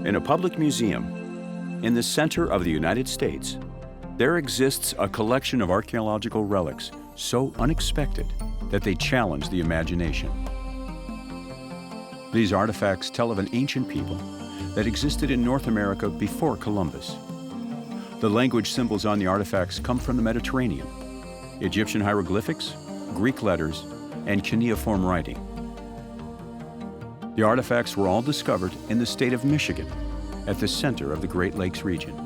In a public museum in the center of the United States, there exists a collection of archaeological relics so unexpected that they challenge the imagination. These artifacts tell of an ancient people that existed in North America before Columbus. The language symbols on the artifacts come from the Mediterranean: Egyptian hieroglyphics, Greek letters, and cuneiform writing. The artifacts were all discovered in the state of Michigan, at the center of the Great Lakes region.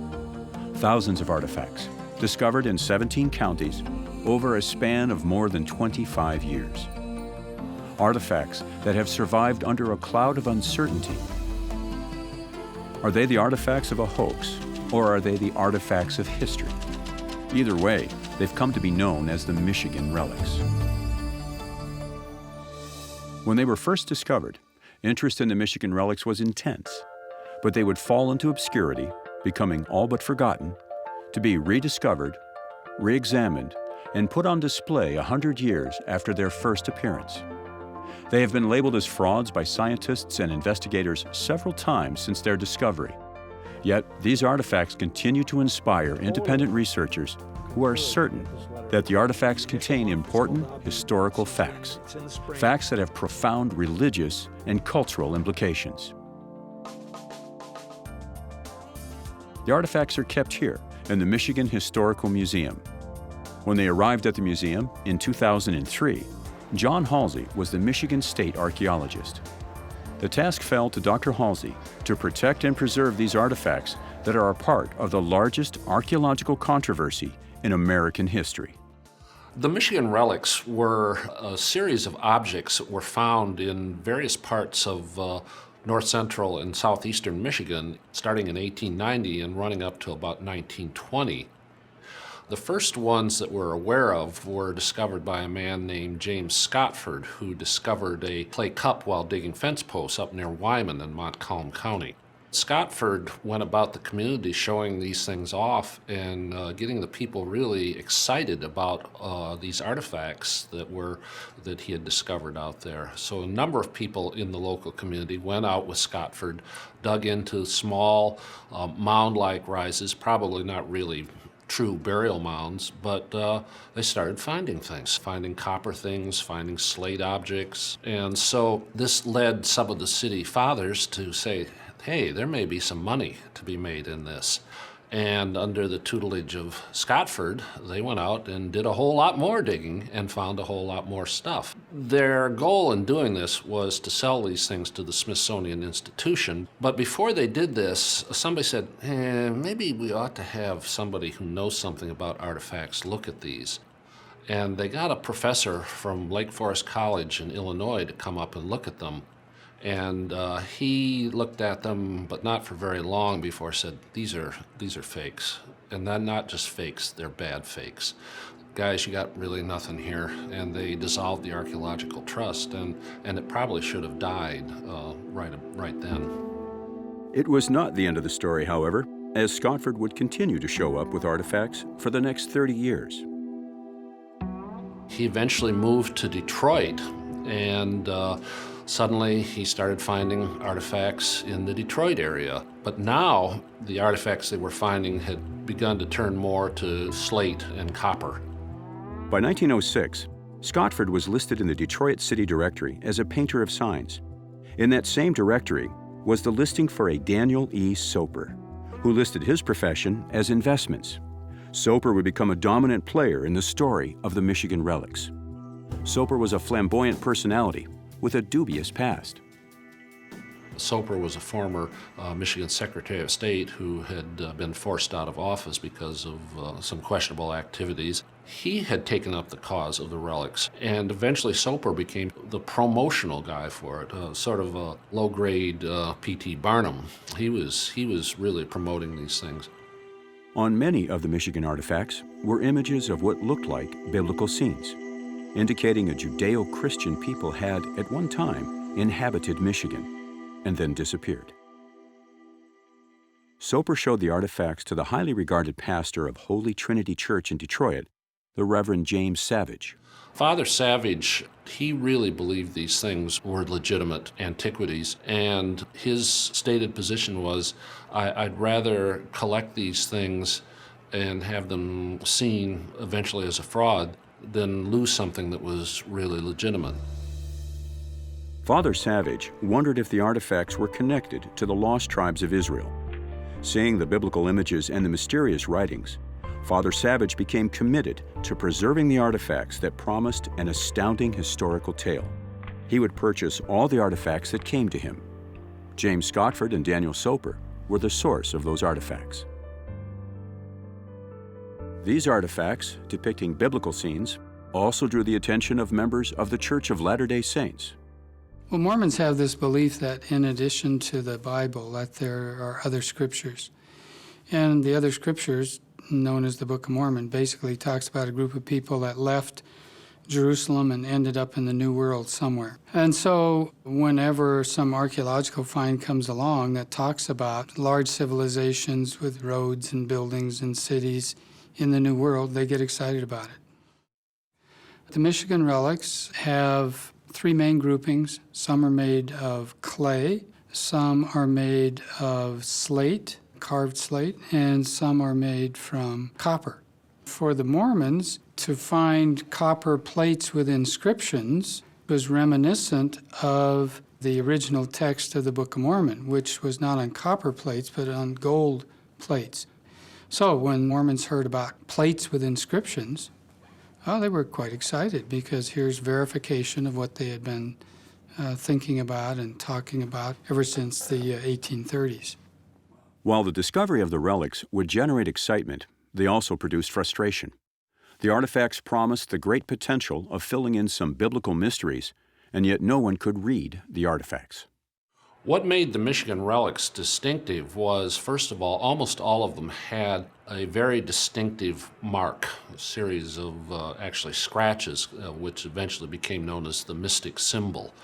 Thousands of artifacts, discovered in 17 counties over a span of more than 25 years. Artifacts that have survived under a cloud of uncertainty. Are they the artifacts of a hoax, or are they the artifacts of history? Either way, they've come to be known as the Michigan Relics. When they were first discovered, interest in the Michigan Relics was intense, but they would fall into obscurity, becoming all but forgotten, to be rediscovered, re-examined, and put on display 100 years after their first appearance. They have been labeled as frauds by scientists and investigators several times since their discovery. Yet, these artifacts continue to inspire independent researchers who are certain that the artifacts contain important historical facts, facts that have profound religious and cultural implications. The artifacts are kept here in the Michigan Historical Museum. When they arrived at the museum in 2003, John Halsey was the Michigan State archaeologist. The task fell to Dr. Halsey to protect and preserve these artifacts that are a part of the largest archaeological controversy in American history. The Michigan Relics were a series of objects that were found in various parts of north central and southeastern Michigan, starting in 1890 and running up to about 1920. The first ones that we're aware of were discovered by a man named James Scotford, who discovered a clay cup while digging fence posts up near Wyman in Montcalm County. Scotford went about the community showing these things off and getting the people really excited about these artifacts that he had discovered out there. So a number of people in the local community went out with Scotford, dug into small mound-like rises, probably not really true burial mounds, but they started finding things, finding copper things, finding slate objects. And so this led some of the city fathers to say, hey, there may be some money to be made in this. And under the tutelage of Scotford, they went out and did a whole lot more digging and found a whole lot more stuff. Their goal in doing this was to sell these things to the Smithsonian Institution. But before they did this, somebody said, maybe we ought to have somebody who knows something about artifacts look at these. And they got a professor from Lake Forest College in Illinois to come up and look at them. And he looked at them, but not for very long before said, these are fakes. And then not just fakes, they're bad fakes. Guys, you got really nothing here. And they dissolved the archaeological trust, and it probably should have died right then. It was not the end of the story, however, as Scotford would continue to show up with artifacts for the next 30 years. He eventually moved to Detroit, and suddenly he started finding artifacts in the Detroit area. But now the artifacts they were finding had begun to turn more to slate and copper. By 1906, Scotford was listed in the Detroit City Directory as a painter of signs. In that same directory was the listing for a Daniel E. Soper, who listed his profession as investments. Soper would become a dominant player in the story of the Michigan Relics. Soper was a flamboyant personality with a dubious past. Soper was a former Michigan Secretary of State who had been forced out of office because of some questionable activities. He had taken up the cause of the relics, and eventually Soper became the promotional guy for it, sort of a low-grade P.T. Barnum. He was really promoting these things. On many of the Michigan artifacts were images of what looked like biblical scenes, indicating a Judeo-Christian people had, at one time, inhabited Michigan and then disappeared. Soper showed the artifacts to the highly regarded pastor of Holy Trinity Church in Detroit, the Reverend James Savage. Father Savage, he really believed these things were legitimate antiquities, and his stated position was, I'd rather collect these things and have them seen eventually as a fraud than lose something that was really legitimate. Father Savage wondered if the artifacts were connected to the lost tribes of Israel. Seeing the biblical images and the mysterious writings, Father Savage became committed to preserving the artifacts that promised an astounding historical tale. He would purchase all the artifacts that came to him. James Scottford and Daniel Soper were the source of those artifacts. These artifacts, depicting biblical scenes, also drew the attention of members of the Church of Latter-day Saints. Well, Mormons have this belief that in addition to the Bible, that there are other scriptures. And the other scriptures, known as the Book of Mormon, basically talks about a group of people that left Jerusalem and ended up in the New World somewhere. And so whenever some archaeological find comes along that talks about large civilizations with roads and buildings and cities in the New World, they get excited about it. The Michigan Relics have three main groupings. Some are made of clay, some are made of slate, carved slate, and some are made from copper. For the Mormons, to find copper plates with inscriptions was reminiscent of the original text of the Book of Mormon, which was not on copper plates, but on gold plates. So when Mormons heard about plates with inscriptions, they were quite excited, because here's verification of what they had been thinking about and talking about ever since the 1830s. While the discovery of the relics would generate excitement, they also produced frustration. The artifacts promised the great potential of filling in some biblical mysteries, and yet no one could read the artifacts. What made the Michigan Relics distinctive was, first of all, almost all of them had a very distinctive mark, a series of actually scratches, which eventually became known as the mystic symbol.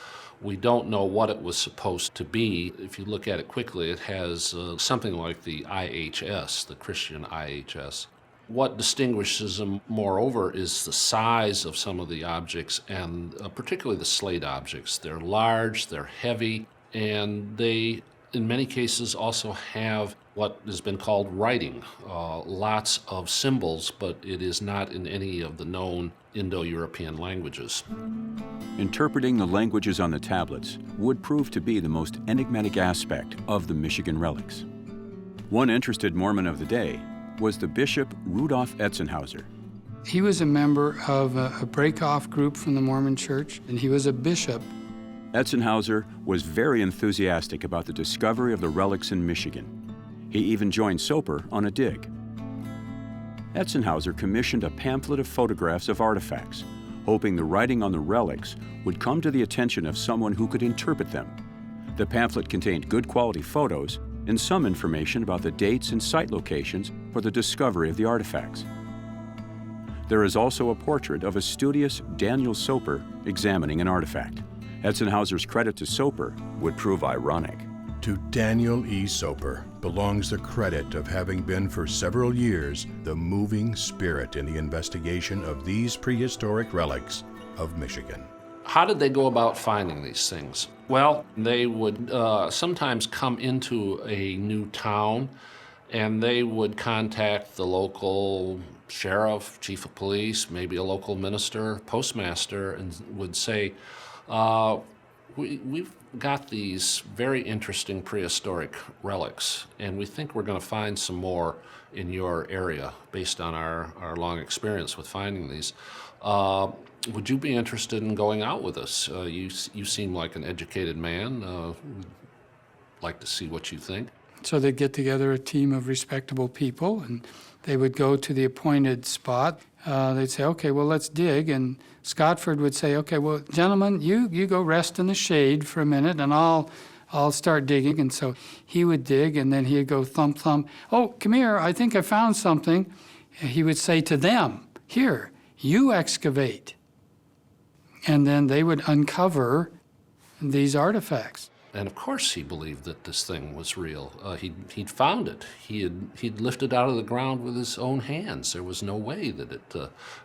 We don't know what it was supposed to be. If you look at it quickly, it has something like the IHS, the Christian IHS. What distinguishes them, moreover, is the size of some of the objects, and particularly the slate objects. They're large, they're heavy, and they, in many cases, also have what has been called writing, lots of symbols, but it is not in any of the known Indo-European languages. Interpreting the languages on the tablets would prove to be the most enigmatic aspect of the Michigan Relics. One interested Mormon of the day was the Bishop Rudolf Etzenhauser. He was a member of a break-off group from the Mormon Church, and he was a bishop. Etzenhauser was very enthusiastic about the discovery of the relics in Michigan. He even joined Soper on a dig. Etzenhauser commissioned a pamphlet of photographs of artifacts, hoping the writing on the relics would come to the attention of someone who could interpret them. The pamphlet contained good quality photos and some information about the dates and site locations for the discovery of the artifacts. There is also a portrait of a studious Daniel Soper examining an artifact. Etzenhauser's credit to Soper would prove ironic. To Daniel E. Soper belongs the credit of having been for several years the moving spirit in the investigation of these prehistoric relics of Michigan. How did they go about finding these things? Well, they would sometimes come into a new town, and they would contact the local sheriff, chief of police, maybe a local minister, postmaster, and would say, we've got these very interesting prehistoric relics, and we think we're going to find some more in your area based on our long experience with finding these. Would you be interested in going out with us? You seem like an educated man. We'd like to see what you think. So they'd get together a team of respectable people, and they would go to the appointed spot. They'd say, okay, well, let's dig. And Scottford would say, okay, well, gentlemen, you go rest in the shade for a minute, and I'll start digging. And so he would dig, and then he'd go thump, thump. Oh, come here, I think I found something. And he would say to them, here, you excavate. And then they would uncover these artifacts. And of course he believed that this thing was real. He'd found it. He'd lifted it out of the ground with his own hands. There was no way that it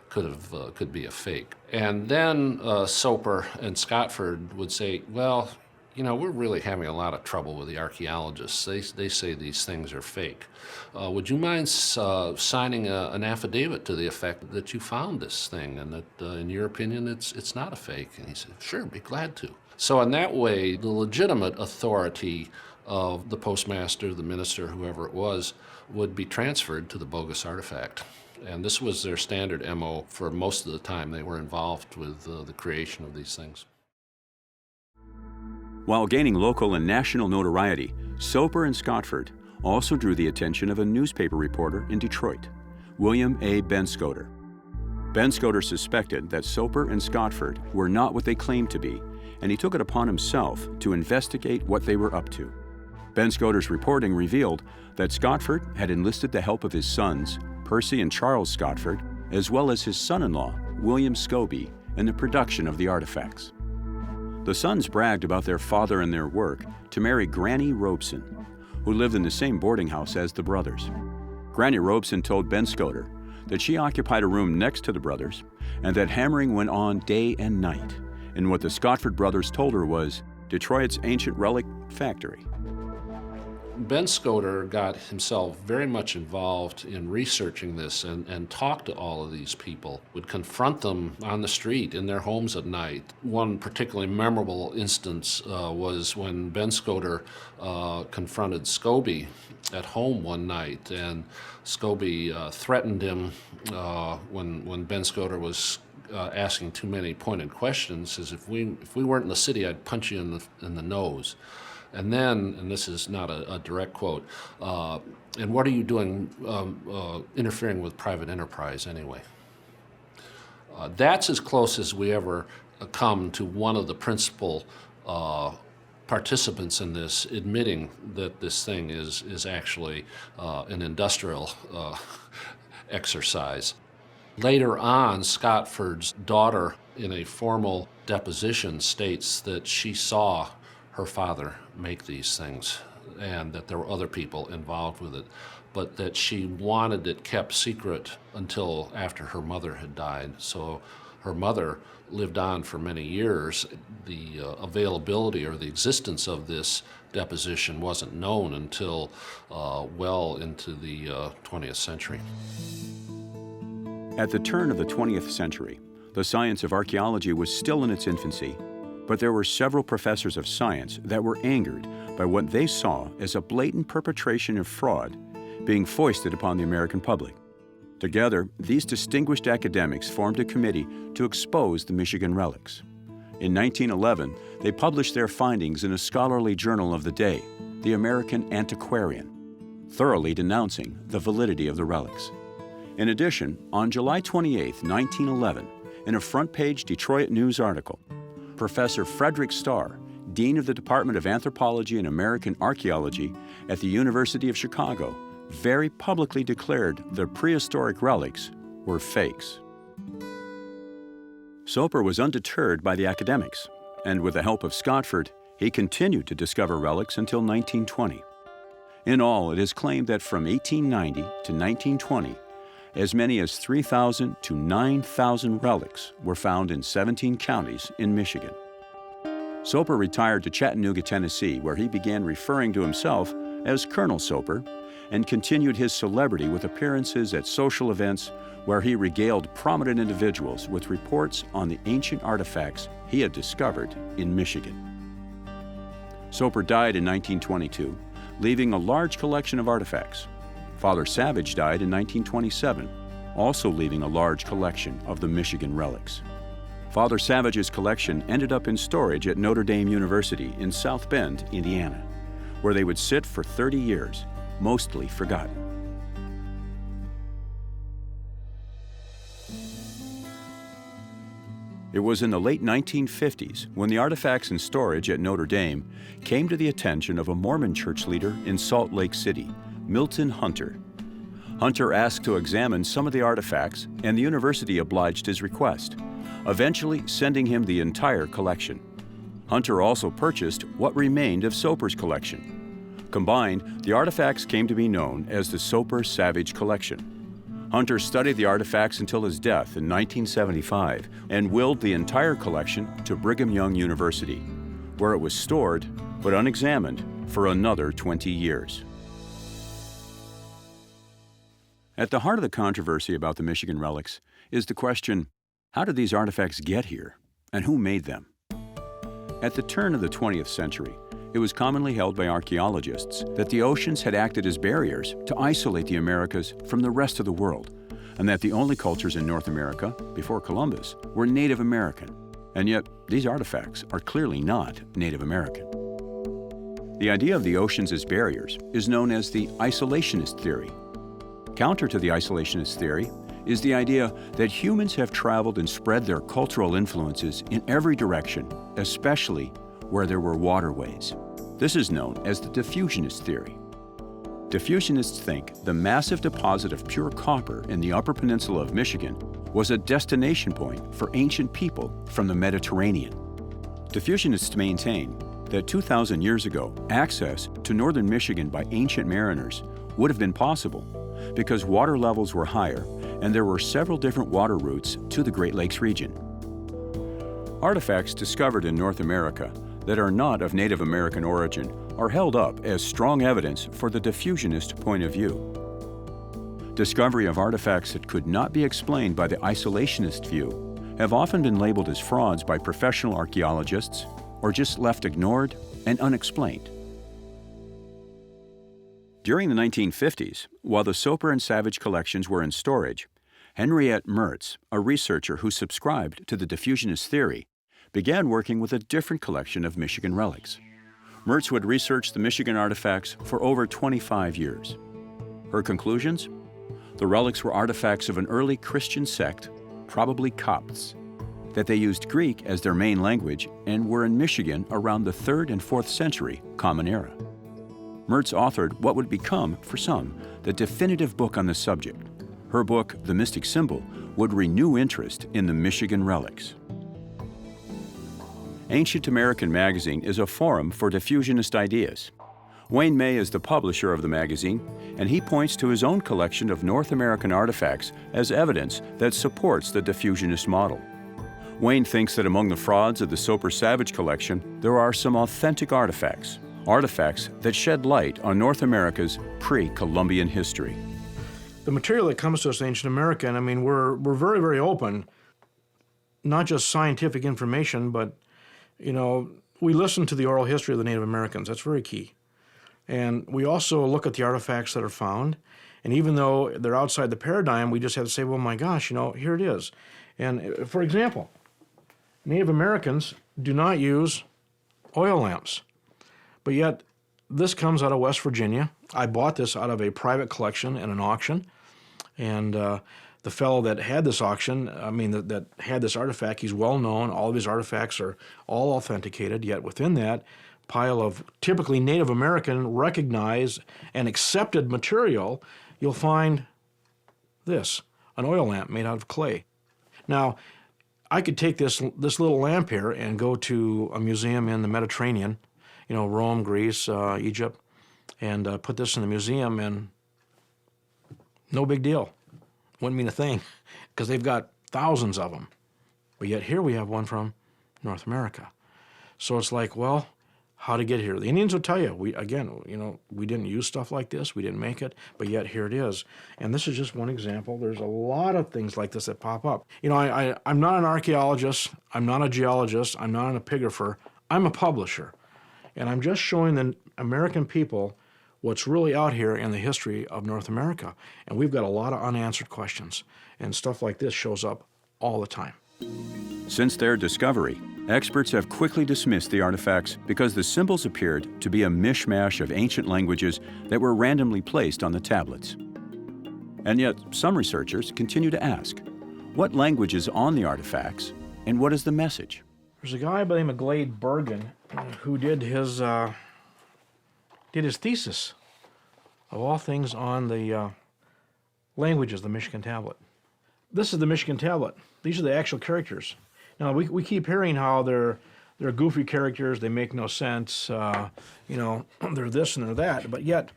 could be a fake. And then Soper and Scotford would say, well, you know, we're really having a lot of trouble with the archaeologists. They say these things are fake. Would you mind signing an affidavit to the effect that you found this thing and that, in your opinion, it's not a fake? And he said, sure, be glad to. So in that way, the legitimate authority of the postmaster, the minister, whoever it was, would be transferred to the bogus artifact. And this was their standard MO for most of the time they were involved with the creation of these things. While gaining local and national notoriety, Soper and Scotford also drew the attention of a newspaper reporter in Detroit, William A. Benscoter. Benscoter suspected that Soper and Scotford were not what they claimed to be, and he took it upon himself to investigate what they were up to. Benscoter's reporting revealed that Scotford had enlisted the help of his sons, Percy and Charles Scotford, as well as his son-in-law, William Scobie, in the production of the artifacts. The sons bragged about their father and their work to marry Granny Robeson, who lived in the same boarding house as the brothers. Granny Robeson told Benscoter that she occupied a room next to the brothers and that hammering went on day and night. And what the Scotford brothers told her was Detroit's ancient relic factory. Benscoter got himself very much involved in researching this and talked to all of these people, would confront them on the street, in their homes at night. One particularly memorable instance was when Benscoter confronted Scobie at home one night, and Scobie threatened him when Benscoter was asking too many pointed questions. Says, if we weren't in the city, I'd punch you in the nose. And then, and this is not a direct quote, and what are you doing interfering with private enterprise anyway? That's as close as we ever come to one of the principal participants in this admitting that this thing is actually an industrial exercise. Later on, Scotford's daughter, in a formal deposition, states that she saw her father make these things and that there were other people involved with it, but that she wanted it kept secret until after her mother had died. So her mother lived on for many years. The availability or the existence of this deposition wasn't known until well into the 20th century. At the turn of the 20th century, the science of archaeology was still in its infancy, but there were several professors of science that were angered by what they saw as a blatant perpetration of fraud being foisted upon the American public. Together, these distinguished academics formed a committee to expose the Michigan Relics. In 1911, they published their findings in a scholarly journal of the day, the American Antiquarian, thoroughly denouncing the validity of the relics. In addition, on July 28, 1911, in a front-page Detroit News article, Professor Frederick Starr, Dean of the Department of Anthropology and American Archaeology at the University of Chicago, very publicly declared the prehistoric relics were fakes. Soper was undeterred by the academics, and with the help of Scotford, he continued to discover relics until 1920. In all, it is claimed that from 1890 to 1920, as many as 3,000 to 9,000 relics were found in 17 counties in Michigan. Soper retired to Chattanooga, Tennessee, where he began referring to himself as Colonel Soper and continued his celebrity with appearances at social events where he regaled prominent individuals with reports on the ancient artifacts he had discovered in Michigan. Soper died in 1922, leaving a large collection of artifacts. Father Savage died in 1927, also leaving a large collection of the Michigan relics. Father Savage's collection ended up in storage at Notre Dame University in South Bend, Indiana, where they would sit for 30 years, mostly forgotten. It was in the late 1950s when the artifacts in storage at Notre Dame came to the attention of a Mormon church leader in Salt Lake City, Milton Hunter. Hunter asked to examine some of the artifacts, and the university obliged his request, eventually sending him the entire collection. Hunter also purchased what remained of Soper's collection. Combined, the artifacts came to be known as the Soper Savage Collection. Hunter studied the artifacts until his death in 1975 and willed the entire collection to Brigham Young University, where it was stored but unexamined for another 20 years. At the heart of the controversy about the Michigan relics is the question, how did these artifacts get here, and who made them? At the turn of the 20th century, it was commonly held by archaeologists that the oceans had acted as barriers to isolate the Americas from the rest of the world, and that the only cultures in North America, before Columbus, were Native American. And yet, these artifacts are clearly not Native American. The idea of the oceans as barriers is known as the isolationist theory. Counter to the isolationist theory is the idea that humans have traveled and spread their cultural influences in every direction, especially where there were waterways. This is known as the diffusionist theory. Diffusionists think the massive deposit of pure copper in the Upper Peninsula of Michigan was a destination point for ancient people from the Mediterranean. Diffusionists maintain that 2,000 years ago, access to northern Michigan by ancient mariners would have been possible because water levels were higher and there were several different water routes to the Great Lakes region. Artifacts discovered in North America that are not of Native American origin are held up as strong evidence for the diffusionist point of view. Discovery of artifacts that could not be explained by the isolationist view have often been labeled as frauds by professional archaeologists or just left ignored and unexplained. During the 1950s, while the Soper and Savage collections were in storage, Henriette Mertz, a researcher who subscribed to the diffusionist theory, began working with a different collection of Michigan relics. Mertz would research the Michigan artifacts for over 25 years. Her conclusions? The relics were artifacts of an early Christian sect, probably Copts, that they used Greek as their main language and were in Michigan around the 3rd and 4th century Common Era. Mertz authored what would become, for some, the definitive book on the subject. Her book, The Mystic Symbol, would renew interest in the Michigan relics. Ancient American Magazine is a forum for diffusionist ideas. Wayne May is the publisher of the magazine, and he points to his own collection of North American artifacts as evidence that supports the diffusionist model. Wayne thinks that among the frauds of the Soper Savage collection, there are some authentic artifacts that shed light on North America's pre-Columbian history. The material that comes to us in ancient American, I mean, we're very, very open, not just scientific information, but we listen to the oral history of the Native Americans. That's very key. And we also look at the artifacts that are found. And even though they're outside the paradigm, we just have to say, well, my gosh, here it is. And for example, Native Americans do not use oil lamps. But yet, this comes out of West Virginia. I bought this out of a private collection at an auction. And the fellow that had this auction, that had this artifact, he's well known. All of his artifacts are all authenticated, yet within that pile of typically Native American recognized and accepted material, you'll find this, an oil lamp made out of clay. Now, I could take this little lamp here and go to a museum in the Mediterranean, Rome, Greece, Egypt, and put this in the museum, and no big deal. Wouldn't mean a thing, because they've got thousands of them. But yet here we have one from North America. So it's like, well, how to get here? The Indians will tell you, we didn't use stuff like this, we didn't make it, but yet here it is. And this is just one example. There's a lot of things like this that pop up. I'm not an archaeologist, I'm not a geologist, I'm not an epigrapher, I'm a publisher. And I'm just showing the American people what's really out here in the history of North America. And we've got a lot of unanswered questions. And stuff like this shows up all the time. Since their discovery, experts have quickly dismissed the artifacts because the symbols appeared to be a mishmash of ancient languages that were randomly placed on the tablets. And yet, some researchers continue to ask, what language is on the artifacts and what is the message? There's a guy by the name of Glade Bergen who did his thesis, of all things, on the languages, the Michigan tablet. This is the Michigan tablet. These are the actual characters. Now, we keep hearing how they're they're goofy characters, they make no sense, you know, they're this and they're that, but yet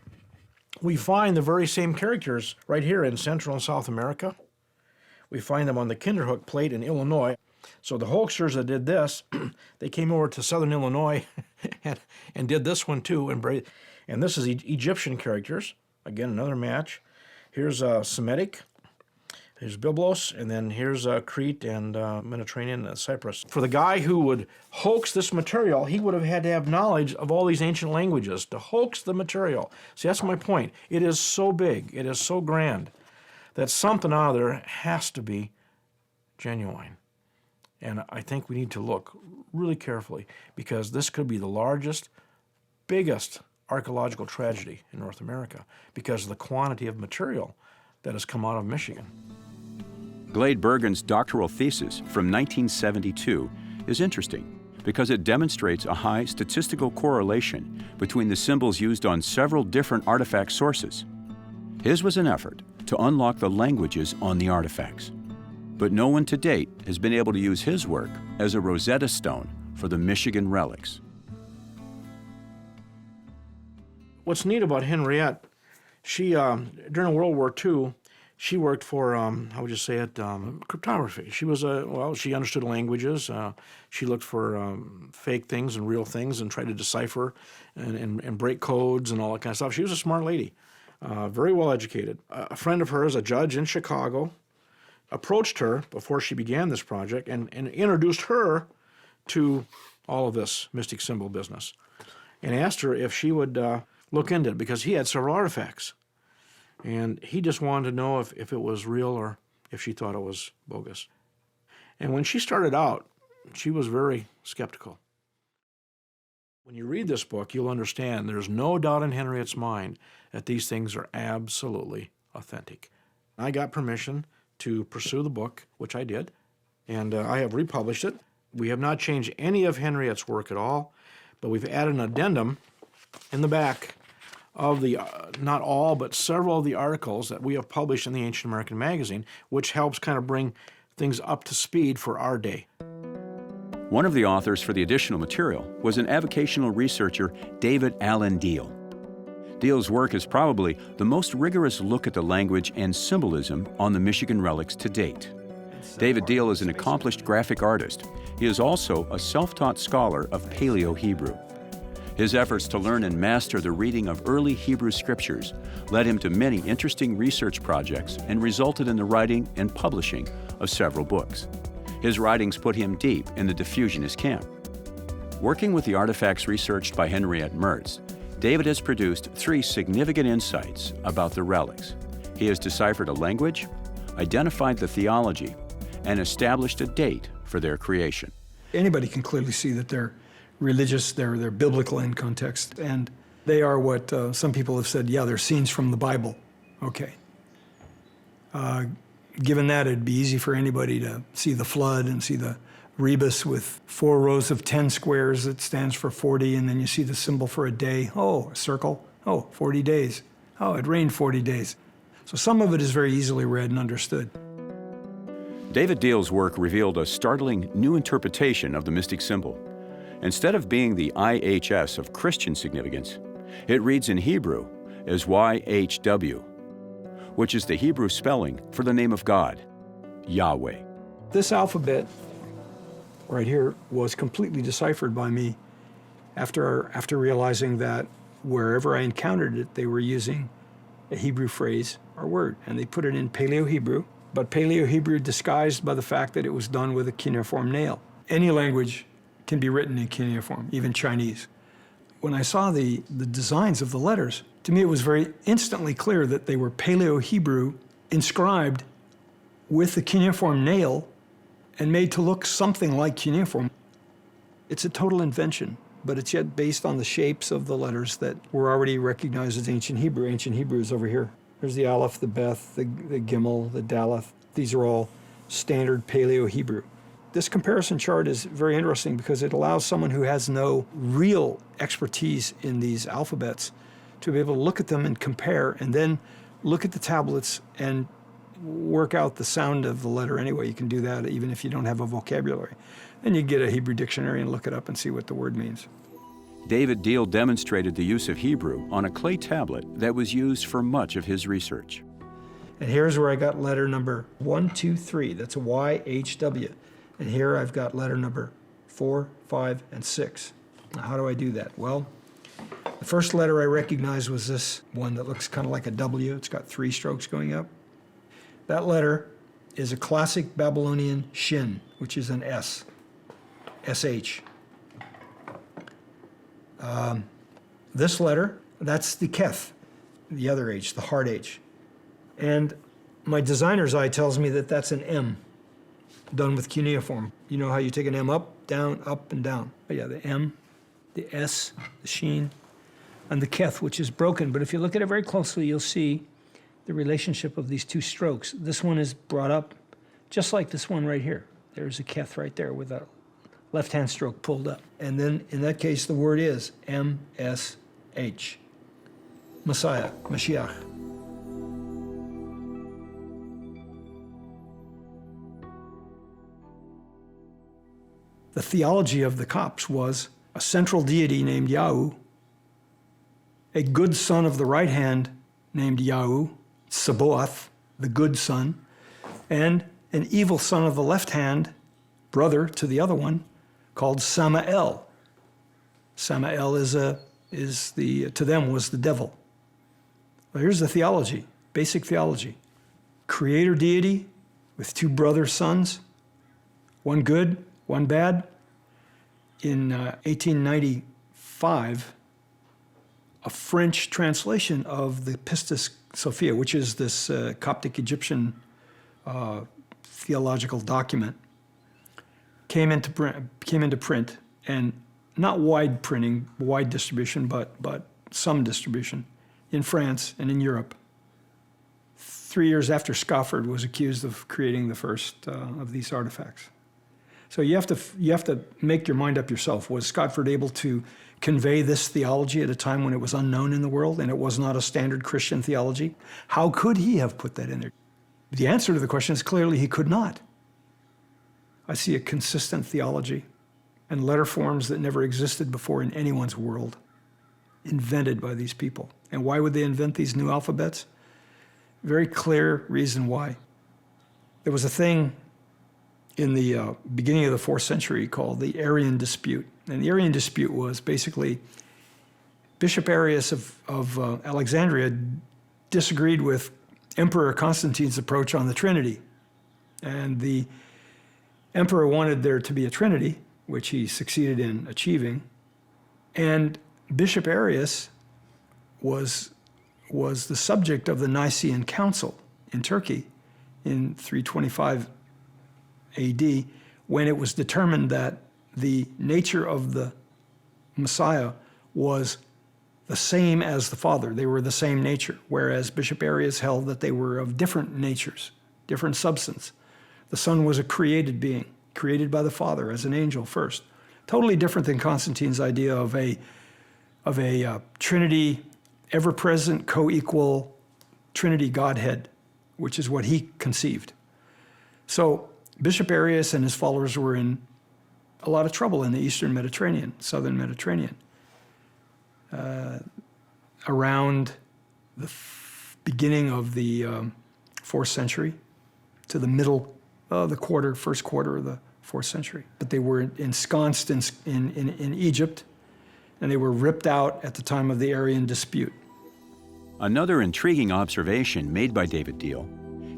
we find the very same characters right here in Central and South America. We find them on the Kinderhook Plate in Illinois. So the hoaxers that did this, they came over to southern Illinois and did this one too. And this is Egyptian characters. Again, another match. Here's Semitic. Here's Byblos, and then here's Crete and Mediterranean and Cyprus. For the guy who would hoax this material, he would have had to have knowledge of all these ancient languages to hoax the material. See, that's my point. It is so big, it is so grand, that something out of there has to be genuine. And I think we need to look really carefully, because this could be the largest, biggest archaeological tragedy in North America because of the quantity of material that has come out of Michigan. Glade Bergen's doctoral thesis from 1972 is interesting because it demonstrates a high statistical correlation between the symbols used on several different artifact sources. His was an effort to unlock the languages on the artifacts. But no one to date has been able to use his work as a Rosetta Stone for the Michigan Relics. What's neat about Henriette, she, during World War II, she worked for, how would you say it, cryptography. She was she understood languages. She looked for fake things and real things and tried to decipher and break codes and all that kind of stuff. She was a smart lady, very well educated. A friend of hers, a judge in Chicago, approached her before she began this project and introduced her to all of this mystic symbol business and asked her if she would look into it, because he had several artifacts. And he just wanted to know if it was real or if she thought it was bogus. And when she started out, she was very skeptical. When you read this book, you'll understand there's no doubt in Henriette's mind that these things are absolutely authentic. I got permission to pursue the book, which I did, and I have republished it. We have not changed any of Henriette's work at all, but we've added an addendum in the back of the, not all, but several of the articles that we have published in the Ancient American magazine, which helps kind of bring things up to speed for our day. One of the authors for the additional material was an avocational researcher, David Allen Deal. Deal's work is probably the most rigorous look at the language and symbolism on the Michigan relics to date. David Deal is an accomplished graphic artist. He is also a self-taught scholar of Paleo-Hebrew. His efforts to learn and master the reading of early Hebrew scriptures led him to many interesting research projects and resulted in the writing and publishing of several books. His writings put him deep in the diffusionist camp. Working with the artifacts researched by Henriette Mertz, David has produced 3 significant insights about the relics. He has deciphered a language, identified the theology, and established a date for their creation. Anybody can clearly see that they're religious, they're biblical in context, and they are what some people have said, yeah, they're scenes from the Bible. Okay. Given that, it'd be easy for anybody to see the flood and see the rebus with 4 rows of 10 squares that stands for 40, and then you see the symbol for a day. Oh, a circle. Oh, 40 days. Oh, it rained 40 days. So some of it is very easily read and understood. David Deal's work revealed a startling new interpretation of the mystic symbol. Instead of being the IHS of Christian significance, it reads in Hebrew as YHW, which is the Hebrew spelling for the name of God, Yahweh. This alphabet right here was completely deciphered by me after realizing that wherever I encountered it, they were using a Hebrew phrase or word, and they put it in Paleo-Hebrew, but Paleo-Hebrew disguised by the fact that it was done with a cuneiform nail. Any language can be written in cuneiform, even Chinese. When I saw the designs of the letters, to me it was very instantly clear that they were Paleo-Hebrew inscribed with the cuneiform nail and made to look something like cuneiform. It's a total invention, but it's yet based on the shapes of the letters that were already recognized as ancient Hebrew. Ancient Hebrew is over here. There's the Aleph, the Beth, the Gimel, the Daleth. These are all standard Paleo-Hebrew. This comparison chart is very interesting because it allows someone who has no real expertise in these alphabets to be able to look at them and compare, and then look at the tablets and work out the sound of the letter anyway. You can do that even if you don't have a vocabulary. And you get a Hebrew dictionary and look it up and see what the word means. David Deal demonstrated the use of Hebrew on a clay tablet that was used for much of his research. And here's where I got letter number 1, 2, 3. That's a YHW. And here I've got letter number 4, 5, and 6. Now, how do I do that? Well, the first letter I recognized was this one that looks kind of like a W. It's got 3 strokes going up. That letter is a classic Babylonian shin, which is an S, SH. This letter, that's the keth, the other H, the hard H. And my designer's eye tells me that that's an M, done with cuneiform. You know how you take an M up, and down. But yeah, the M, the S, the sheen, and the keth, which is broken. But if you look at it very closely, you'll see the relationship of these 2 strokes. This one is brought up just like this one right here. There's a keth right there with a left-hand stroke pulled up. And then in that case, the word is M-S-H, Messiah, Mashiach. The theology of the Copts was a central deity named Yahu, a good son of the right hand named Yahu, Sabaoth, the good son, and an evil son of the left hand, brother to the other one, called Samael. Samael to them was the devil. Well, here's the theology, basic theology. Creator deity with 2 brother sons, one good, one bad. In 1895, a French translation of the Pistis Sophia, which is this Coptic Egyptian theological document, came into print, and not wide printing, wide distribution, but some distribution in France and in Europe. 3 years after Scofford was accused of creating the first of these artifacts. So you have to make your mind up yourself. Was Scofford able to convey this theology at a time when it was unknown in the world and it was not a standard Christian theology? How could he have put that in there? The answer to the question is clearly he could not. I see a consistent theology and letter forms that never existed before in anyone's world, invented by these people. And why would they invent these new alphabets? Very clear reason why. There was a thing in the beginning of the 4th century called the Arian dispute. And the Arian dispute was basically Bishop Arius of Alexandria disagreed with Emperor Constantine's approach on the Trinity. And the emperor wanted there to be a Trinity, which he succeeded in achieving. And Bishop Arius was the subject of the Nicene Council in Turkey in 325 AD, when it was determined that the nature of the Messiah was the same as the Father. They were the same nature, whereas Bishop Arius held that they were of different natures, different substance. The Son was a created being, created by the Father as an angel first. Totally different than Constantine's idea of a Trinity, ever-present, co-equal Trinity Godhead, which is what he conceived. So Bishop Arius and his followers were in a lot of trouble in the Eastern Mediterranean, Southern Mediterranean, around the beginning of the 4th century to the middle, first quarter of the 4th century. But they were ensconced in Egypt, and they were ripped out at the time of the Arian dispute. Another intriguing observation made by David Deal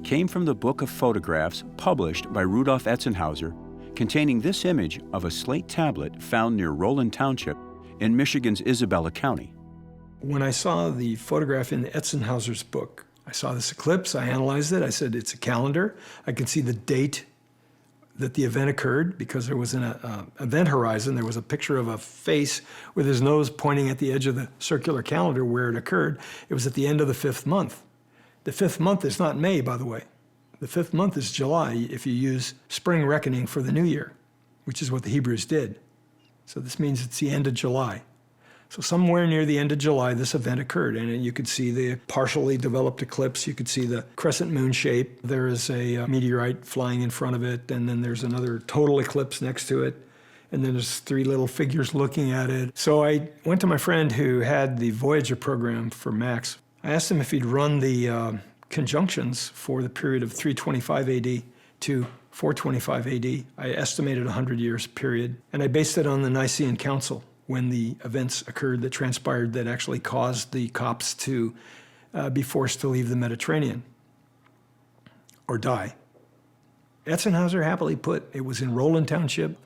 came from the book of photographs published by Rudolf Etzenhauser, containing this image of a slate tablet found near Roland Township in Michigan's Isabella County. When I saw the photograph in Etzenhauser's book, I saw this eclipse, I analyzed it, I said it's a calendar. I could see the date that the event occurred because there was an event horizon. There was a picture of a face with his nose pointing at the edge of the circular calendar where it occurred. It was at the end of the 5th month. The 5th month is not May, by the way. The 5th month is July if you use spring reckoning for the new year, which is what the Hebrews did. So this means it's the end of July. So somewhere near the end of July, this event occurred, and you could see the partially developed eclipse. You could see the crescent moon shape. There is a meteorite flying in front of it, and then there's another total eclipse next to it, and then there's three little figures looking at it. So I went to my friend who had the Voyager program for Max. I asked him if he'd run the conjunctions for the period of 325 AD to 425 AD. I estimated a 100 years period, and I based it on the Nicene Council, when the events occurred that transpired that actually caused the Copts to be forced to leave the Mediterranean or die. Etzenhauser happily put, it was in Roland Township,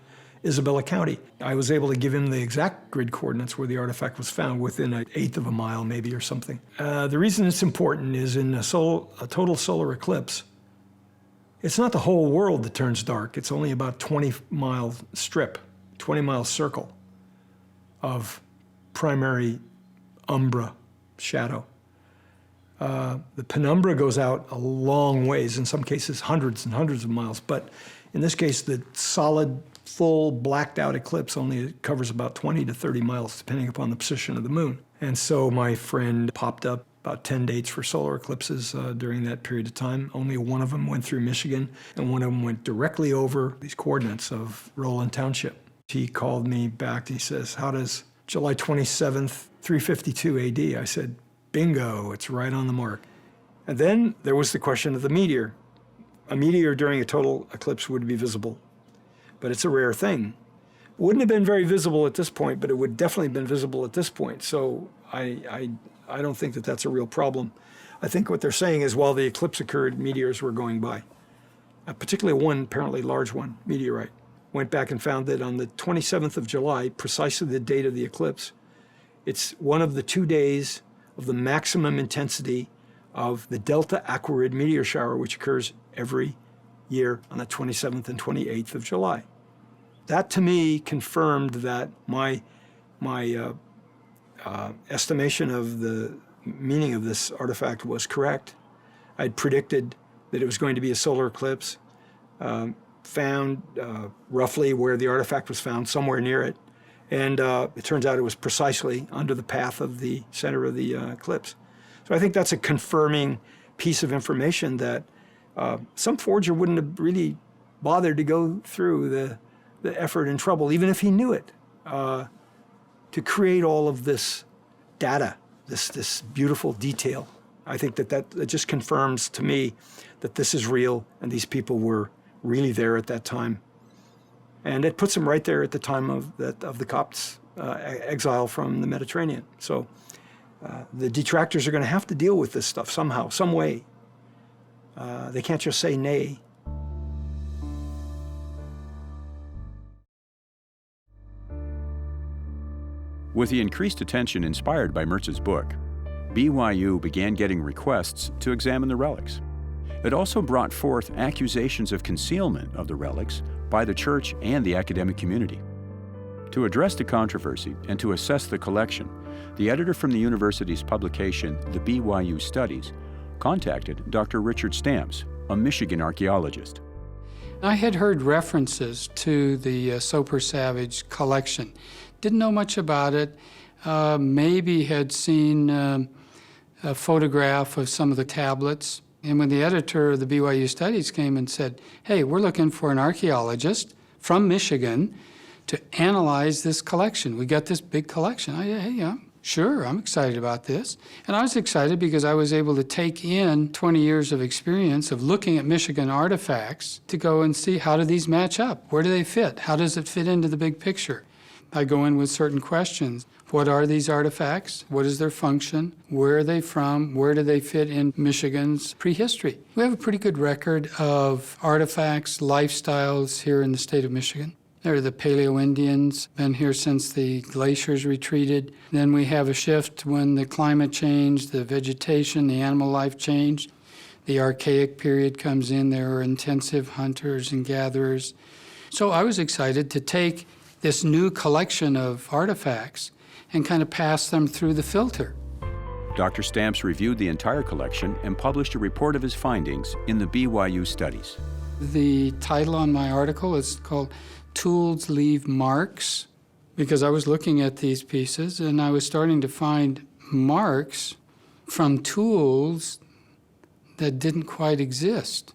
Isabella County. I was able to give him the exact grid coordinates where the artifact was found, within an eighth of a mile maybe or something. The reason it's important is in a total solar eclipse, it's not the whole world that turns dark. It's only about 20-mile strip, 20-mile circle of primary umbra, shadow. The penumbra goes out a long ways, in some cases hundreds and hundreds of miles, but in this case, the solid, full, blacked out eclipse only covers about 20 to 30 miles, depending upon the position of the moon. And so my friend popped up about 10 dates for solar eclipses during that period of time. Only one of them went through Michigan, and one of them went directly over these coordinates of Roland Township. He called me back, he says, how does July 27th, 352 AD? I said, bingo, it's right on the mark. And then there was the question of the meteor. A meteor during a total eclipse would be visible, but it's a rare thing. Wouldn't have been very visible at this point, but it would definitely have been visible at this point. So I don't think that that's a real problem. I think what they're saying is while the eclipse occurred, meteors were going by. Particularly one apparently large one, meteorite. Went back and found that on the 27th of July, precisely the date of the eclipse, it's one of the 2 days of the maximum intensity of the Delta Aquarid meteor shower, which occurs every year on the 27th and 28th of July. That to me confirmed that my estimation of the meaning of this artifact was correct. I'd predicted that it was going to be a solar eclipse, found roughly where the artifact was found, somewhere near it, and it turns out it was precisely under the path of the center of the eclipse. So I think that's a confirming piece of information that some forger wouldn't have really bothered to go through the effort and trouble, even if he knew it, to create all of this data, this beautiful detail. I think that just confirms to me that this is real and these people were really there at that time. And it puts them right there at the time of the Copts' exile from the Mediterranean. So the detractors are going to have to deal with this stuff somehow, some way. They can't just say nay. With the increased attention inspired by Mertz's book, BYU began getting requests to examine the relics. It also brought forth accusations of concealment of the relics by the church and the academic community. To address the controversy and to assess the collection, the editor from the university's publication, The BYU Studies, contacted Dr. Richard Stamps, a Michigan archaeologist. I had heard references to the Soper Savage collection. Didn't know much about it. Maybe had seen a photograph of some of the tablets. And when the editor of the BYU Studies came and said, hey, we're looking for an archaeologist from Michigan to analyze this collection. We got this big collection. Sure, I'm excited about this. And I was excited because I was able to take in 20 years of experience of looking at Michigan artifacts to go and see how do these match up? Where do they fit? How does it fit into the big picture? I go in with certain questions. What are these artifacts? What is their function? Where are they from? Where do they fit in Michigan's prehistory? We have a pretty good record of artifacts, lifestyles here in the state of Michigan. There are the Paleo-Indians, been here since the glaciers retreated. Then we have a shift when the climate changed, the vegetation, the animal life changed. The Archaic period comes in. There are intensive hunters and gatherers. So I was excited to take this new collection of artifacts and kind of pass them through the filter. Dr. Stamps reviewed the entire collection and published a report of his findings in the BYU Studies. The title on my article is called Tools Leave Marks, because I was looking at these pieces and I was starting to find marks from tools that didn't quite exist.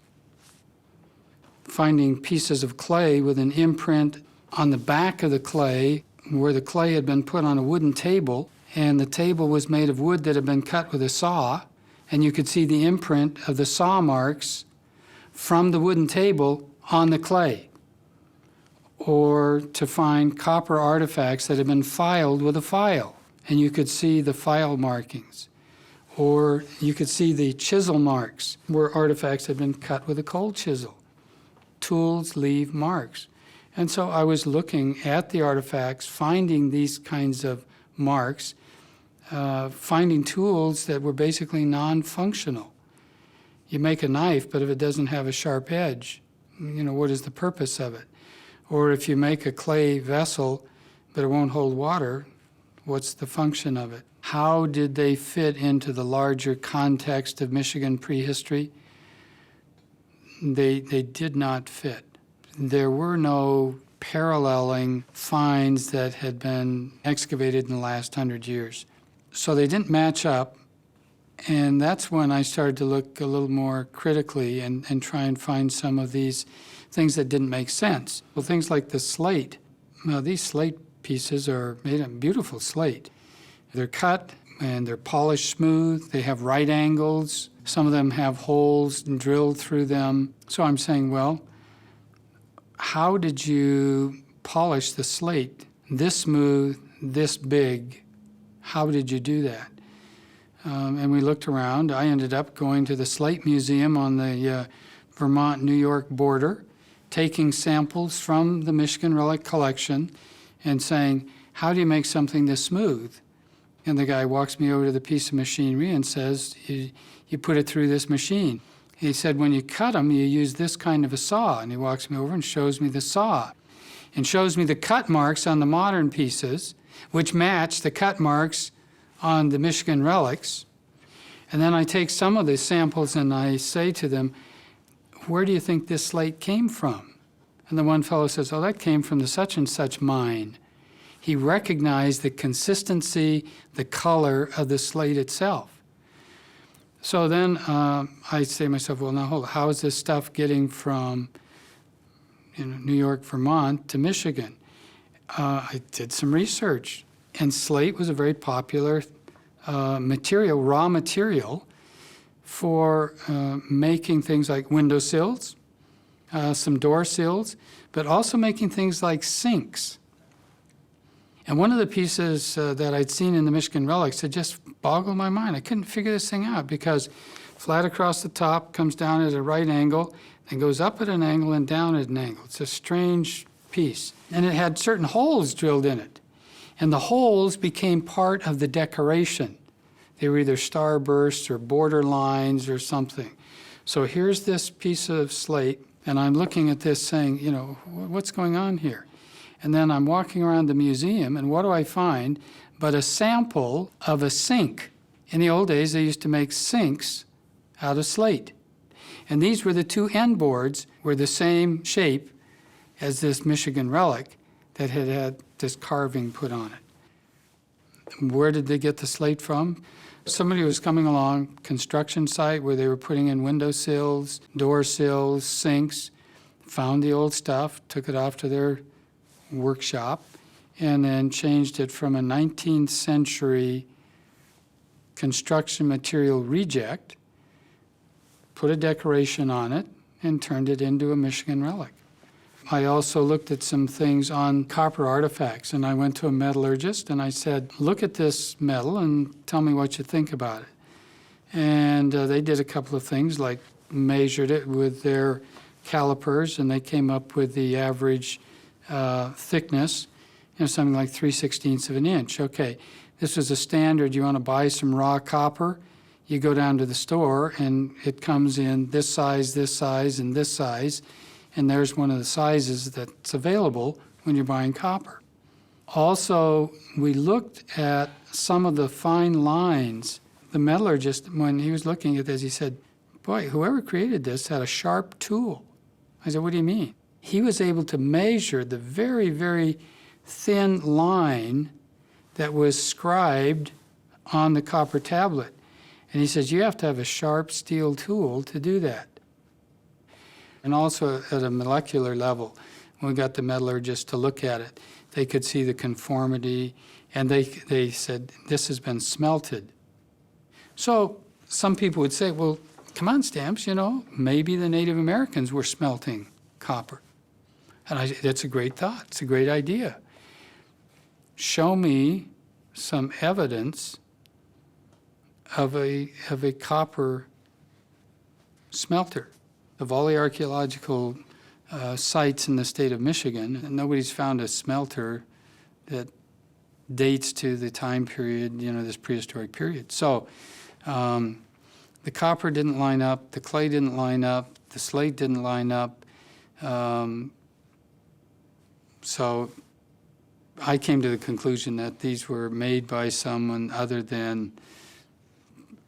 Finding pieces of clay with an imprint on the back of the clay where the clay had been put on a wooden table, and the table was made of wood that had been cut with a saw, and you could see the imprint of the saw marks from the wooden table on the clay. Or to find copper artifacts that had been filed with a file, and you could see the file markings. Or you could see the chisel marks where artifacts had been cut with a cold chisel. Tools leave marks. And so I was looking at the artifacts, finding these kinds of marks, finding tools that were basically non-functional. You make a knife, but if it doesn't have a sharp edge, what is the purpose of it? Or if you make a clay vessel, but it won't hold water, what's the function of it? How did they fit into the larger context of Michigan prehistory? They did not fit. There were no paralleling finds that had been excavated in the last 100 years. So they didn't match up, and that's when I started to look a little more critically and try and find some of these things that didn't make sense. Well, things like the slate. Now, these slate pieces are made of beautiful slate. They're cut and they're polished smooth. They have right angles. Some of them have holes drilled through them. So I'm saying, well, how did you polish the slate this smooth, this big? How did you do that? And we looked around. I ended up going to the Slate Museum on the Vermont-New York border, taking samples from the Michigan Relic collection and saying, how do you make something this smooth? And the guy walks me over to the piece of machinery and says, you put it through this machine. He said, when you cut them, you use this kind of a saw. And he walks me over and shows me the saw and shows me the cut marks on the modern pieces, which match the cut marks on the Michigan Relics. And then I take some of the samples and I say to them, where do you think this slate came from? And the one fellow says, oh, that came from the such and such mine. He recognized the consistency, the color of the slate itself. So then I say to myself, well, now hold on, how is this stuff getting from New York, Vermont to Michigan? I did some research, and slate was a very popular material, raw material, for making things like windowsills, some door sills, but also making things like sinks. And one of the pieces that I'd seen in the Michigan Relics had just boggled my mind. I couldn't figure this thing out because flat across the top comes down at a right angle, then goes up at an angle and down at an angle. It's a strange piece. And it had certain holes drilled in it. And the holes became part of the decoration. They were either starbursts or border lines or something. So here's this piece of slate, and I'm looking at this saying, what's going on here? And then I'm walking around the museum, and what do I find but a sample of a sink. In the old days, they used to make sinks out of slate. And these were the two end boards, were the same shape as this Michigan relic that had had this carving put on it. Where did they get the slate from? Somebody was coming along construction site where they were putting in window sills, door sills, sinks, found the old stuff, took it off to their workshop, and then changed it from a 19th century construction material reject, put a decoration on it, and turned it into a Michigan relic. I also looked at some things on copper artifacts, and I went to a metallurgist and I said, look at this metal and tell me what you think about it. And they did a couple of things, like measured it with their calipers, and they came up with the average thickness, something like 3/16 of an inch. Okay, this was a standard. You want to buy some raw copper, you go down to the store, and it comes in this size, and this size, and there's one of the sizes that's available when you're buying copper. Also, we looked at some of the fine lines. The metallurgist, when he was looking at this, he said, boy, whoever created this had a sharp tool. I said, what do you mean? He was able to measure the very, very thin line that was scribed on the copper tablet. And he says, you have to have a sharp steel tool to do that. And also at a molecular level, when we got the metallurgists to look at it, they could see the conformity, and they said, this has been smelted. So some people would say, well, come on, Stamps, maybe the Native Americans were smelting copper. And that's a great thought. It's a great idea. Show me some evidence of a copper smelter. Of all the archaeological sites in the state of Michigan, and nobody's found a smelter that dates to the time period, this prehistoric period. So the copper didn't line up, the clay didn't line up, the slate didn't line up. So I came to the conclusion that these were made by someone other than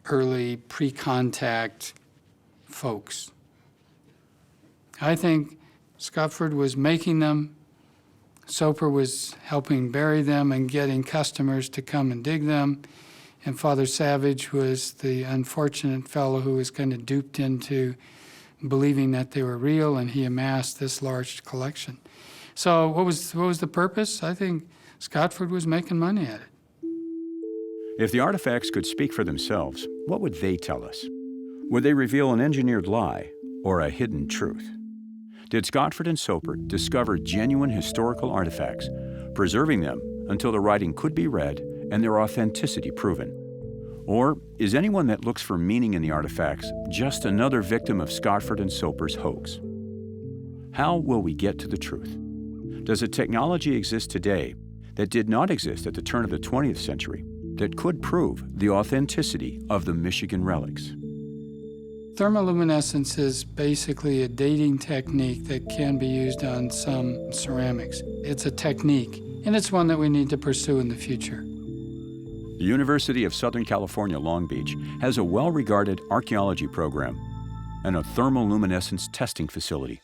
early pre-contact folks. I think Scotford was making them, Soper was helping bury them and getting customers to come and dig them, and Father Savage was the unfortunate fellow who was kind of duped into believing that they were real, and he amassed this large collection. So what was the purpose? I think Scotford was making money at it. If the artifacts could speak for themselves, what would they tell us? Would they reveal an engineered lie or a hidden truth? Did Scotford and Soper discover genuine historical artifacts, preserving them until the writing could be read and their authenticity proven? Or is anyone that looks for meaning in the artifacts just another victim of Scotford and Soper's hoax? How will we get to the truth? Does a technology exist today that did not exist at the turn of the 20th century that could prove the authenticity of the Michigan relics? Thermoluminescence is basically a dating technique that can be used on some ceramics. It's a technique, and it's one that we need to pursue in the future. The University of Southern California, Long Beach has a well-regarded archaeology program and a thermoluminescence testing facility.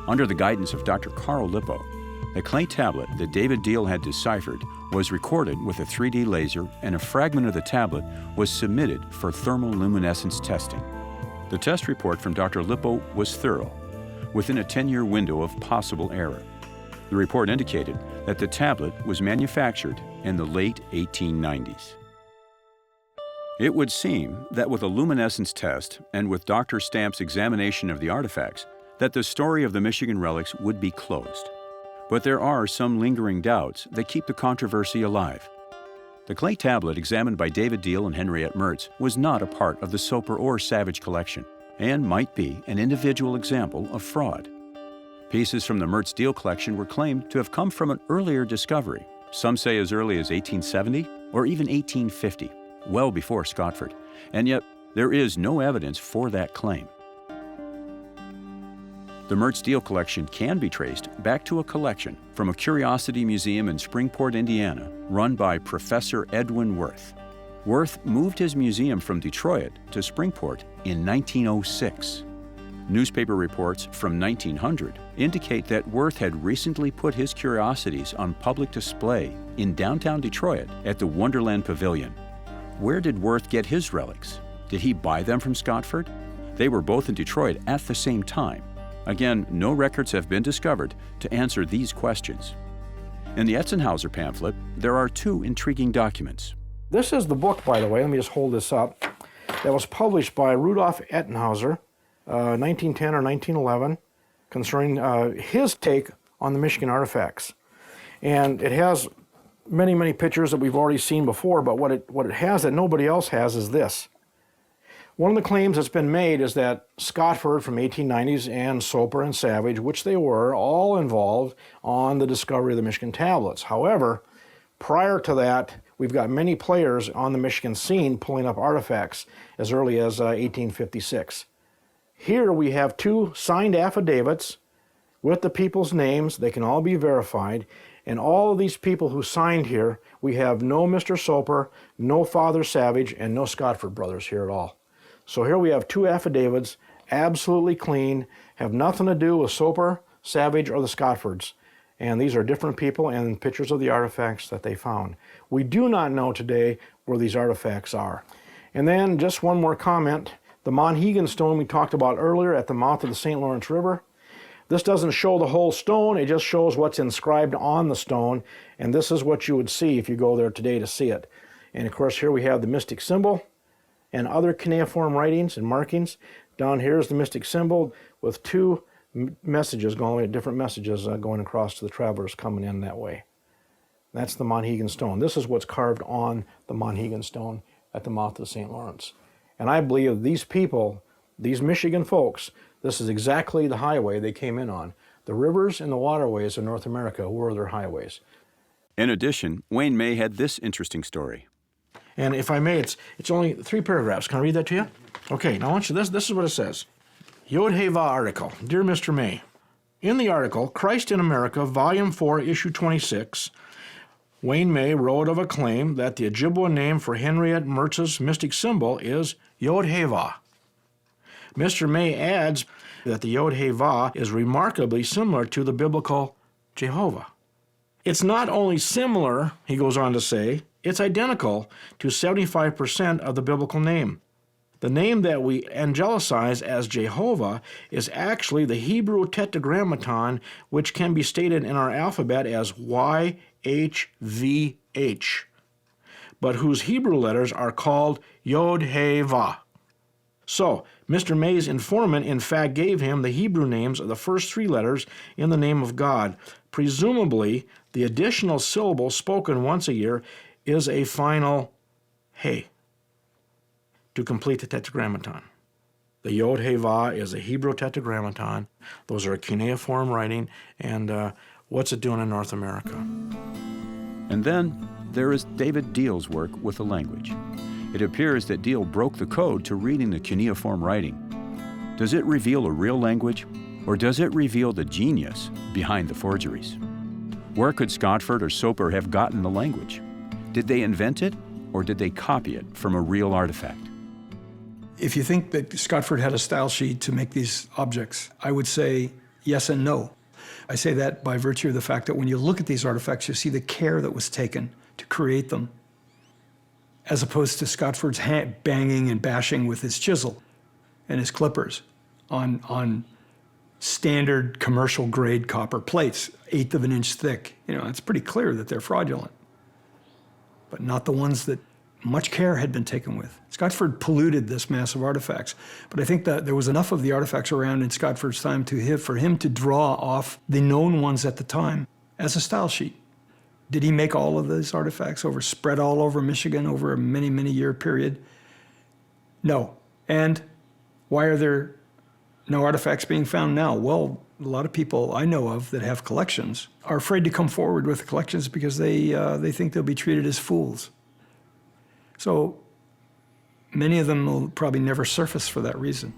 Under the guidance of Dr. Carl Lippo, the clay tablet that David Deal had deciphered was recorded with a 3D laser, and a fragment of the tablet was submitted for thermoluminescence testing. The test report from Dr. Lippo was thorough, within a 10-year window of possible error. The report indicated that the tablet was manufactured in the late 1890s. It would seem that with a luminescence test and with Dr. Stamp's examination of the artifacts, that the story of the Michigan relics would be closed. But there are some lingering doubts that keep the controversy alive. The clay tablet examined by David Deal and Henriette Mertz was not a part of the Soper or Savage collection and might be an individual example of fraud. Pieces from the Mertz-Deal collection were claimed to have come from an earlier discovery, some say as early as 1870 or even 1850, well before Scotford, and yet there is no evidence for that claim. The Mertz-Deal collection can be traced back to a collection from a curiosity museum in Springport, Indiana, run by Professor Edwin Worth. Worth moved his museum from Detroit to Springport in 1906. Newspaper reports from 1900 indicate that Worth had recently put his curiosities on public display in downtown Detroit at the Wonderland Pavilion. Where did Worth get his relics? Did he buy them from Scotford? They were both in Detroit at the same time. Again, no records have been discovered to answer these questions. In the Etzenhauser pamphlet, there are two intriguing documents. This is the book, by the way, let me just hold this up, that was published by Rudolf Etzenhauser, 1910 or 1911, concerning his take on the Michigan artifacts. And it has many, many pictures that we've already seen before, but what it has that nobody else has is this. One of the claims that's been made is that Scotford from 1890s and Soper and Savage, which they were, all involved on the discovery of the Michigan tablets. However, prior to that, we've got many players on the Michigan scene pulling up artifacts as early as 1856. Here we have two signed affidavits with the people's names. They can all be verified. And all of these people who signed here, we have no Mr. Soper, no Father Savage, and no Scotford brothers here at all. So here we have two affidavits, absolutely clean, have nothing to do with Soper, Savage, or the Scotfords. And these are different people and pictures of the artifacts that they found. We do not know today where these artifacts are. And then just one more comment. The Monhegan stone we talked about earlier at the mouth of the St. Lawrence River. This doesn't show the whole stone, it just shows what's inscribed on the stone, and this is what you would see if you go there today to see it. And of course here we have the mystic symbol and other cuneiform writings and markings. Down here is the mystic symbol with two messages going, different messages going across to the travelers coming in that way. That's the Monhegan stone. This is what's carved on the Monhegan stone at the mouth of the St. Lawrence. And I believe these people, these Michigan folks, this is exactly the highway they came in on. The rivers and the waterways of North America were their highways. In addition, Wayne May had this interesting story. And if I may, it's only 3 paragraphs. Can I read that to you? Okay, now I want you, this is what it says. Yod-Heh-Vah article. Dear Mr. May, in the article, Christ in America, Volume 4, Issue 26, Wayne May wrote of a claim that the Ojibwa name for Henriette Mertz's mystic symbol is Yod-Heh-Vah. Mr. May adds that the Yod-Heh-Vah is remarkably similar to the biblical Jehovah. It's not only similar, he goes on to say, it's identical to 75% of the biblical name. The name that we angelicize as Jehovah is actually the Hebrew tetragrammaton, which can be stated in our alphabet as YHVH, but whose Hebrew letters are called Yod-Heh-Vah. So, Mr. May's informant in fact gave him the Hebrew names of the first 3 letters in the name of God. Presumably, the additional syllable spoken once a year is a final Hey to complete the tetragrammaton. The Yod-Heh-Vah is a Hebrew tetragrammaton. Those are a cuneiform writing, and what's it doing in North America? And then there is David Deal's work with the language. It appears that Deal broke the code to reading the cuneiform writing. Does it reveal a real language, or does it reveal the genius behind the forgeries? Where could Scotford or Soper have gotten the language? Did they invent it, or did they copy it from a real artifact? If you think that Scotford had a style sheet to make these objects, I would say yes and no. I say that by virtue of the fact that when you look at these artifacts, you see the care that was taken to create them, as opposed to Scotford's banging and bashing with his chisel and his clippers on standard commercial grade copper plates, 1/8 of an inch thick. You know, it's pretty clear that they're fraudulent, but not the ones that much care had been taken with. Scotford polluted this mass of artifacts, but I think that there was enough of the artifacts around in Scotford's time for him to draw off the known ones at the time as a style sheet. Did he make all of these artifacts spread all over Michigan over a many, many year period? No. And why are there no artifacts being found now? Well, a lot of people I know of that have collections are afraid to come forward with collections because they think they'll be treated as fools. So many of them will probably never surface for that reason.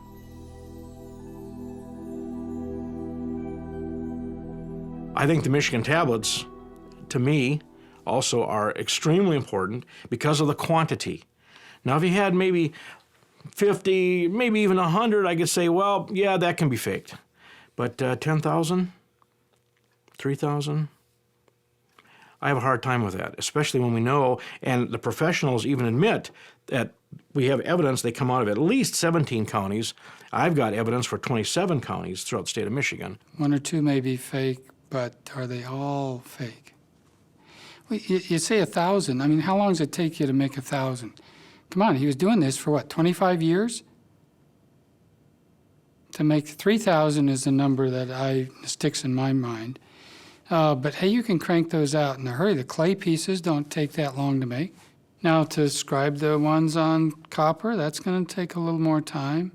I think the Michigan tablets, to me, also are extremely important because of the quantity. Now, if you had maybe 50, maybe even 100, I could say, well, yeah, that can be faked. But 10,000, 3,000, I have a hard time with that, especially when we know, and the professionals even admit that we have evidence they come out of at least 17 counties. I've got evidence for 27 counties throughout the state of Michigan. 1 or 2 may be fake, but are they all fake? Well, you say 1,000. I mean, how long does it take you to make 1,000? Come on, he was doing this for what, 25 years? To make 3,000 is the number that sticks in my mind. But hey, you can crank those out in a hurry. The clay pieces don't take that long to make. Now, to scribe the ones on copper, that's going to take a little more time.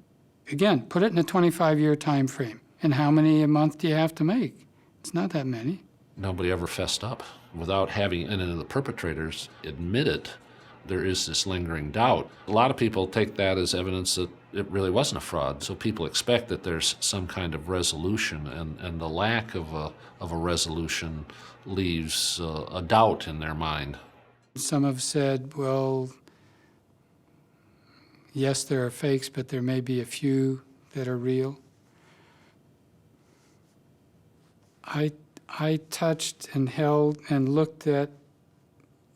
Again, put it in a 25-year time frame. And how many a month do you have to make? It's not that many. Nobody ever fessed up. Without having any of the perpetrators admit it, there is this lingering doubt. A lot of people take that as evidence that it really wasn't a fraud, so people expect that there's some kind of resolution, and the lack of a resolution leaves a doubt in their mind. Some have said, well, yes, there are fakes, but there may be a few that are real. I touched and held and looked at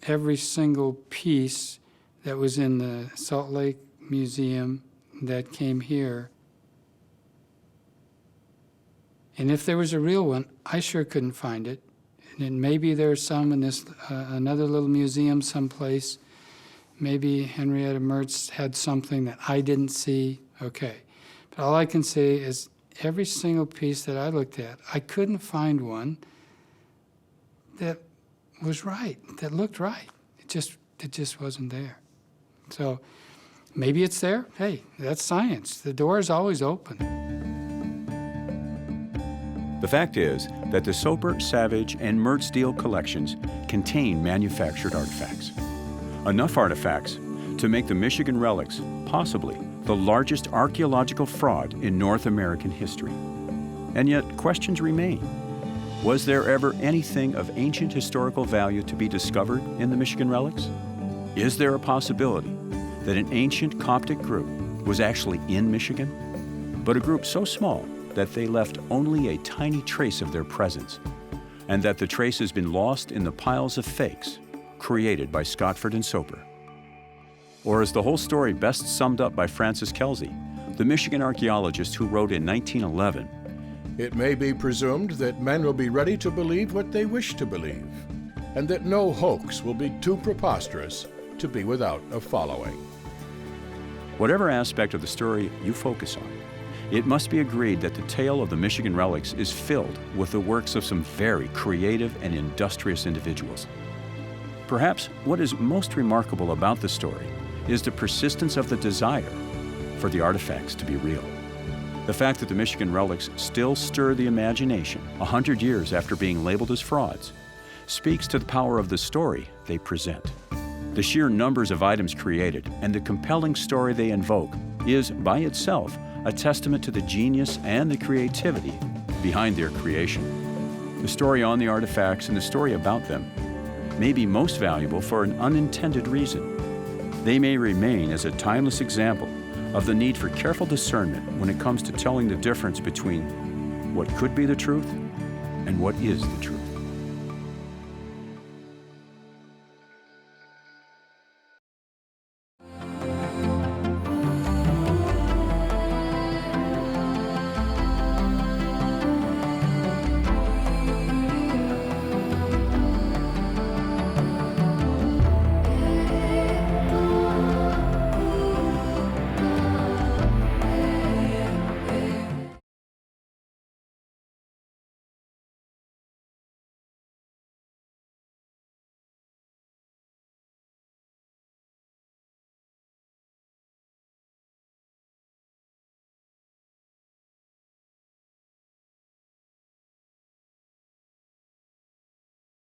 every single piece that was in the Salt Lake Museum that came here. And if there was a real one, I sure couldn't find it. And maybe there's some in this another little museum someplace. Maybe Henrietta Mertz had something that I didn't see. Okay. But all I can say is every single piece that I looked at, I couldn't find one that was right, that looked right. It just wasn't there. So maybe it's there. Hey, that's science. The door is always open. The fact is that the Soper, Savage, and Mertz-Steele collections contain manufactured artifacts. Enough artifacts to make the Michigan Relics possibly the largest archaeological fraud in North American history. And yet, questions remain. Was there ever anything of ancient historical value to be discovered in the Michigan Relics? Is there a possibility that an ancient Coptic group was actually in Michigan, but a group so small that they left only a tiny trace of their presence, and that the trace has been lost in the piles of fakes created by Scotford and Soper? Or is the whole story best summed up by Francis Kelsey, the Michigan archaeologist who wrote in 1911, It may be presumed that men will be ready to believe what they wish to believe, and that no hoax will be too preposterous to be without a following. Whatever aspect of the story you focus on, it must be agreed that the tale of the Michigan Relics is filled with the works of some very creative and industrious individuals. Perhaps what is most remarkable about the story is the persistence of the desire for the artifacts to be real. The fact that the Michigan Relics still stir the imagination 100 years after being labeled as frauds speaks to the power of the story they present. The sheer numbers of items created and the compelling story they invoke is, by itself, a testament to the genius and the creativity behind their creation. The story on the artifacts and the story about them may be most valuable for an unintended reason. They may remain as a timeless example of the need for careful discernment when it comes to telling the difference between what could be the truth and what is the truth.